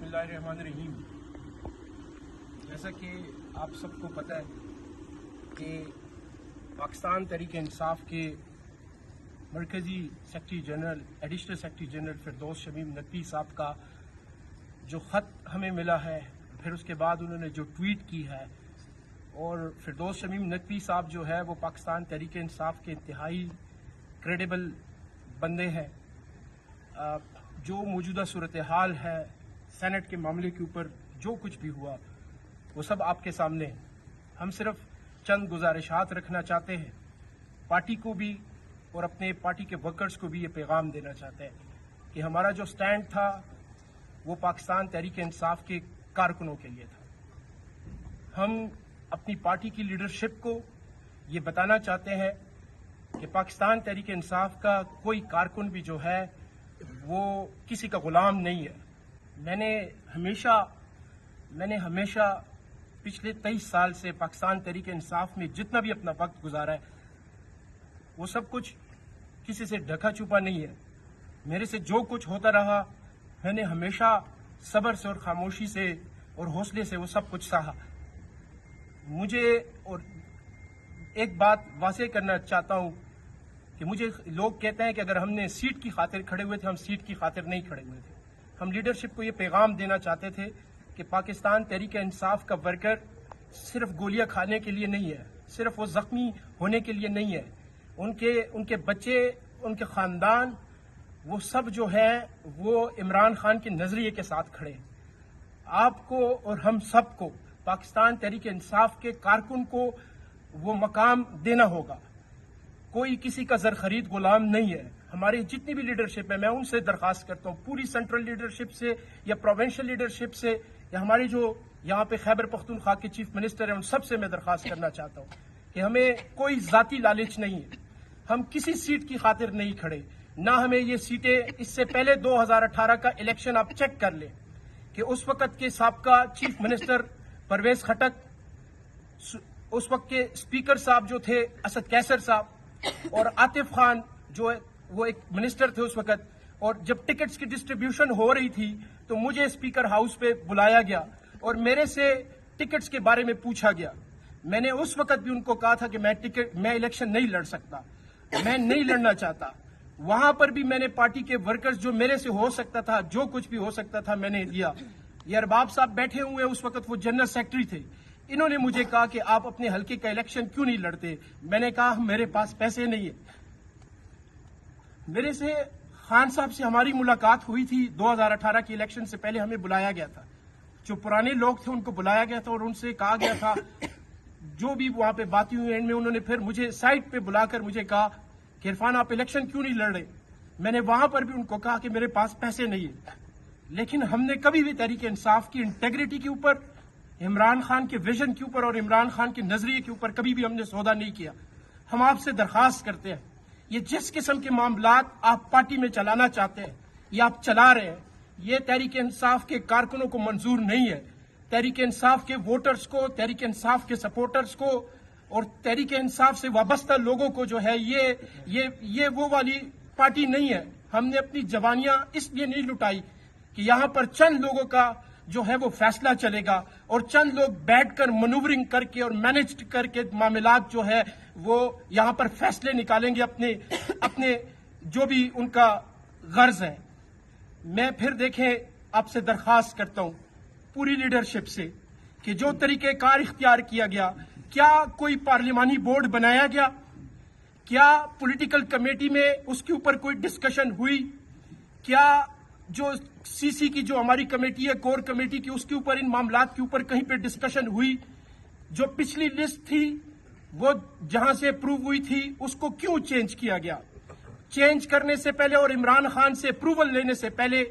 बिस्मिल्लाहिर्रहमानिर्रहीम। जैसा कि आप सबको पता है कि पाकिस्तान तहरीक इंसाफ के मरकज़ी secretary general additional secretary general Firdous Shamim Naqvi sahab का जो ख़त हमें मिला है, फिर उसके बाद उन्होंने जो ट्वीट की है, और फिरदौस शमीम नकवी साहब जो है वो पाकिस्तान तहरीक इंसाफ के इंतहाई क्रेडिबल बंदे हैं। जो मौजूदा सूरत हाल है सेनेट के मामले के ऊपर जो कुछ भी हुआ वो सब आपके सामने है। हम सिर्फ चंद गुजारिशात रखना चाहते हैं, पार्टी को भी और अपने पार्टी के वर्कर्स को भी ये पैगाम देना चाहते हैं कि हमारा जो स्टैंड था वो पाकिस्तान तहरीक इंसाफ के कारकुनों के लिए था। हम अपनी पार्टी की लीडरशिप को ये बताना चाहते हैं कि पाकिस्तान तहरीक इंसाफ का कोई कारकुन भी जो है वो किसी का गुलाम नहीं है। मैंने हमेशा पिछले 23 साल से पाकिस्तान तहरीक इंसाफ में जितना भी अपना वक्त गुजारा है वो सब कुछ किसी से ढका छुपा नहीं है। मेरे से जो कुछ होता रहा मैंने हमेशा सब्र से और खामोशी से और हौसले से वो सब कुछ सहा। मुझे और एक बात वाज़ेह करना चाहता हूं कि मुझे लोग कहते हैं कि अगर हमने सीट की खातिर खड़े हुए थे, हम सीट की खातिर नहीं खड़े हुए थे। हम लीडरशिप को ये पैगाम देना चाहते थे कि पाकिस्तान तहरीक इंसाफ का वर्कर सिर्फ गोलियां खाने के लिए नहीं है, सिर्फ वो जख्मी होने के लिए नहीं है। उनके बच्चे, उनके खानदान, वो सब जो है वो इमरान खान के नजरिए के साथ खड़े हैं। आपको और हम सबको पाकिस्तान तहरीक इंसाफ के कारकुन को वो मकाम देना होगा। कोई किसी का जर खरीद गुलाम नहीं है। हमारी जितनी भी लीडरशिप है, मैं उनसे दरखास्त करता हूँ, पूरी सेंट्रल लीडरशिप से या प्रोविंशियल लीडरशिप से या हमारी जो यहाँ पे खैबर पख्तूनख्वा के चीफ मिनिस्टर हैं उन सबसे मैं दरखास्त करना चाहता हूँ कि हमें कोई जाती लालच नहीं है। हम किसी सीट की खातिर नहीं खड़े, ना हमें ये सीटें। इससे पहले 2018 का इलेक्शन आप चेक कर लें कि उस वक्त के साबका चीफ मिनिस्टर परवेज खटक, उस वक्त के स्पीकर साहब जो थे असद कैसर साहब, और आतिफ खान जो वो एक मिनिस्टर थे उस वक्त, और जब टिकट्स की डिस्ट्रीब्यूशन हो रही थी तो मुझे स्पीकर हाउस पे बुलाया गया और मेरे से टिकट्स के बारे में पूछा गया। मैंने उस वक्त भी उनको कहा था कि मैं इलेक्शन नहीं लड़ सकता, मैं नहीं लड़ना चाहता। वहां पर भी मैंने पार्टी के वर्कर्स जो मेरे से हो सकता था, जो कुछ भी हो सकता था, मैंने दिया। ये अरबाब साहब बैठे हुए उस वक्त वो जनरल सेक्रेटरी थे, इन्होंने मुझे कहा कि आप अपने हल्के का इलेक्शन क्यों नहीं लड़ते। मैंने कहा मेरे पास पैसे नहीं है। मेरे से खान साहब से हमारी मुलाकात हुई थी 2018 के इलेक्शन से पहले, हमें बुलाया गया था। जो पुराने लोग थे उनको बुलाया गया था और उनसे कहा गया था, जो भी वहां पे बातें हुई एंड में उन्होंने फिर मुझे साइड पे बुलाकर मुझे कहा कि इरफान आप इलेक्शन क्यों नहीं लड़ रहे। मैंने वहां पर भी उनको कहा कि मेरे पास पैसे नहीं है। लेकिन हमने कभी भी तहरीक इंसाफ की इंटेग्रिटी के ऊपर, इमरान खान के विजन के ऊपर और इमरान खान के नजरिए के ऊपर कभी भी हमने सौदा नहीं किया। हम आपसे दरखास्त करते हैं, ये जिस किस्म के मामलात आप पार्टी में चलाना चाहते हैं ये आप चला रहे हैं, ये तहरीक इंसाफ के कारकुनों को मंजूर नहीं है। तहरीक इंसाफ के वोटर्स को, तहरीक इंसाफ के सपोर्टर्स को और तहरीक इंसाफ से वाबस्ता लोगों को जो है ये वो वाली पार्टी नहीं है। हमने अपनी जवानियां इसलिए नहीं लुटाई कि यहां पर चंद लोगों का जो है वो फैसला चलेगा और चंद लोग बैठकर मनूवरिंग करके और मैनेज करके मामलात जो है वो यहां पर फैसले निकालेंगे अपने जो भी उनका गर्ज है। मैं फिर देखें आपसे दरखास्त करता हूं पूरी लीडरशिप से कि जो तरीकेकार इख्तियार किया गया, क्या कोई पार्लिमानी बोर्ड बनाया गया, क्या पॉलिटिकल कमेटी में उसके ऊपर कोई डिस्कशन हुई, क्या जो सीसी की जो हमारी कमेटी है, कोर कमेटी की, उसके ऊपर इन मामलात के ऊपर कहीं पे डिस्कशन हुई। जो पिछली लिस्ट थी वो जहां से अप्रूव हुई थी उसको क्यों चेंज किया गया, चेंज करने से पहले और इमरान खान से अप्रूवल लेने से पहले,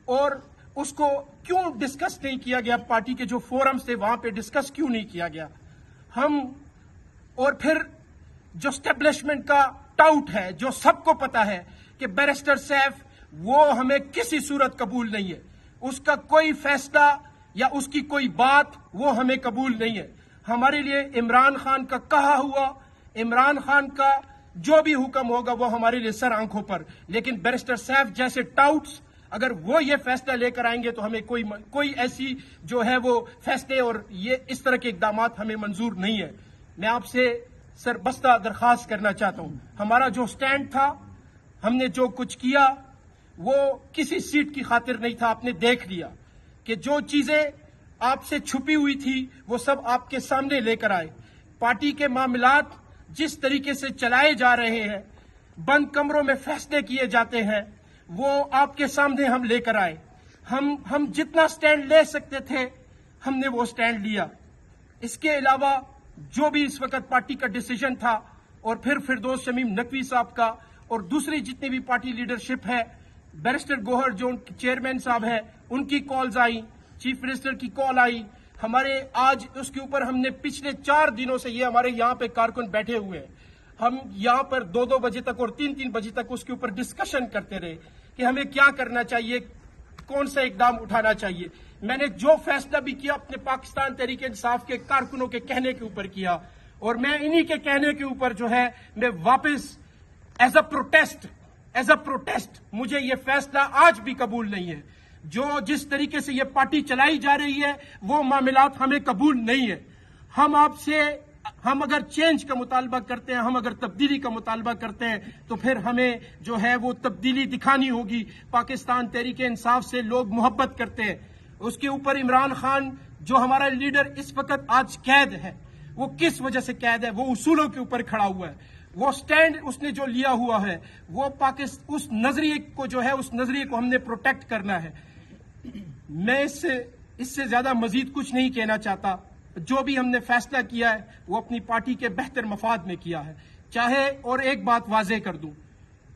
और उसको क्यों डिस्कस नहीं किया गया, पार्टी के जो फोरम्स थे वहां पे डिस्कस क्यों नहीं किया गया। हम और फिर जो स्टैब्लिशमेंट का टाउट है, जो सबको पता है कि बैरिस्टर सैफ वो हमें किसी सूरत कबूल नहीं है, उसका कोई फैसला या उसकी कोई बात वो हमें कबूल नहीं है। हमारे लिए इमरान खान का कहा हुआ, इमरान खान का जो भी हुक्म होगा वो हमारे लिए सर आंखों पर। लेकिन बैरिस्टर सैफ जैसे टाउट्स اگر وہ یہ فیصلہ لے کر آئیں گے تو ہمیں کوئی ایسی جو ہے وہ فیصلے اور یہ اس طرح کے اقدامات ہمیں منظور نہیں ہے. میں آپ سے سربستہ درخواست کرنا چاہتا ہوں, ہمارا جو سٹینڈ تھا, ہم نے جو کچھ کیا وہ کسی سیٹ کی خاطر نہیں تھا. آپ نے دیکھ لیا کہ جو چیزیں آپ سے چھپی ہوئی تھی وہ سب آپ کے سامنے لے کر آئے. پارٹی کے معاملات جس طریقے سے چلائے جا رہے ہیں, بند کمروں میں فیصلے کیے جاتے ہیں, وہ آپ کے سامنے ہم لے کر آئے. ہم جتنا سٹینڈ لے سکتے تھے ہم نے وہ سٹینڈ لیا. اس کے علاوہ جو بھی اس وقت پارٹی کا ڈیسیجن تھا, اور پھر فردوس شمیم نقوی صاحب کا اور دوسری جتنی بھی پارٹی لیڈرشپ ہے, بیرسٹر گوہر جو چیئرمین صاحب ہے, ان کی کالز آئی, چیف منسٹر کی کال آئی, ہمارے آج اس کے اوپر ہم نے پچھلے 4 دنوں سے, یہ ہمارے یہاں پہ کارکن بیٹھے ہوئے ہیں, ہم یہاں پر 2 بجے تک اور 3 بجے تک اس کے اوپر ڈسکشن کرتے رہے کہ ہمیں کیا کرنا چاہیے, کون سا اقدام اٹھانا چاہیے. میں نے جو فیصلہ بھی کیا اپنے پاکستان تحریک انصاف کے کارکنوں کے کہنے کے اوپر کیا, اور میں انہی کے کہنے کے اوپر جو ہے میں واپس ایز اے پروٹیسٹ مجھے یہ فیصلہ آج بھی قبول نہیں ہے. جس طریقے سے یہ پارٹی چلائی جا رہی ہے وہ معاملات ہمیں قبول نہیں ہے. ہم اگر چینج کا مطالبہ کرتے ہیں, ہم اگر تبدیلی کا مطالبہ کرتے ہیں تو پھر ہمیں جو ہے وہ تبدیلی دکھانی ہوگی. پاکستان تحریک انصاف سے لوگ محبت کرتے ہیں. اس کے اوپر عمران خان جو ہمارا لیڈر اس وقت آج قید ہے, وہ کس وجہ سے قید ہے؟ وہ اصولوں کے اوپر کھڑا ہوا ہے. وہ سٹینڈ اس نے جو لیا ہوا ہے وہ اس نظریے کو جو ہے, اس نظریے کو ہم نے پروٹیکٹ کرنا ہے. میں اس سے زیادہ مزید کچھ نہیں کہنا چاہتا. جو بھی ہم نے فیصلہ کیا ہے وہ اپنی پارٹی کے بہتر مفاد میں کیا ہے. چاہے, اور ایک بات واضح کر دوں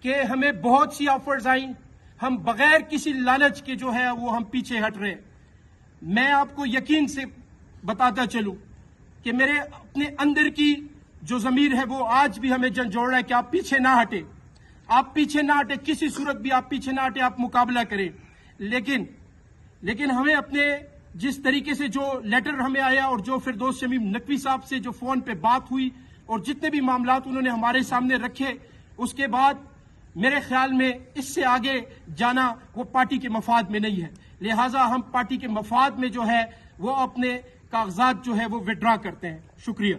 کہ ہمیں بہت سی آفرز آئیں, ہم بغیر کسی لالچ کے جو ہے وہ ہم پیچھے ہٹ رہے. میں آپ کو یقین سے بتاتا چلوں کہ میرے اپنے اندر کی جو ضمیر ہے وہ آج بھی ہمیں جھنجھوڑ رہا ہے کہ آپ پیچھے نہ ہٹے, آپ پیچھے نہ ہٹے, کسی صورت بھی آپ پیچھے نہ ہٹے, آپ مقابلہ کریں. لیکن ہمیں اپنے جس طریقے سے جو لیٹر ہمیں آیا اور جو فردوس شمیم نقوی صاحب سے جو فون پہ بات ہوئی اور جتنے بھی معاملات انہوں نے ہمارے سامنے رکھے, اس کے بعد میرے خیال میں اس سے آگے جانا وہ پارٹی کے مفاد میں نہیں ہے. لہٰذا ہم پارٹی کے مفاد میں جو ہے وہ اپنے کاغذات جو ہے وہ وڈرا کرتے ہیں. شکریہ.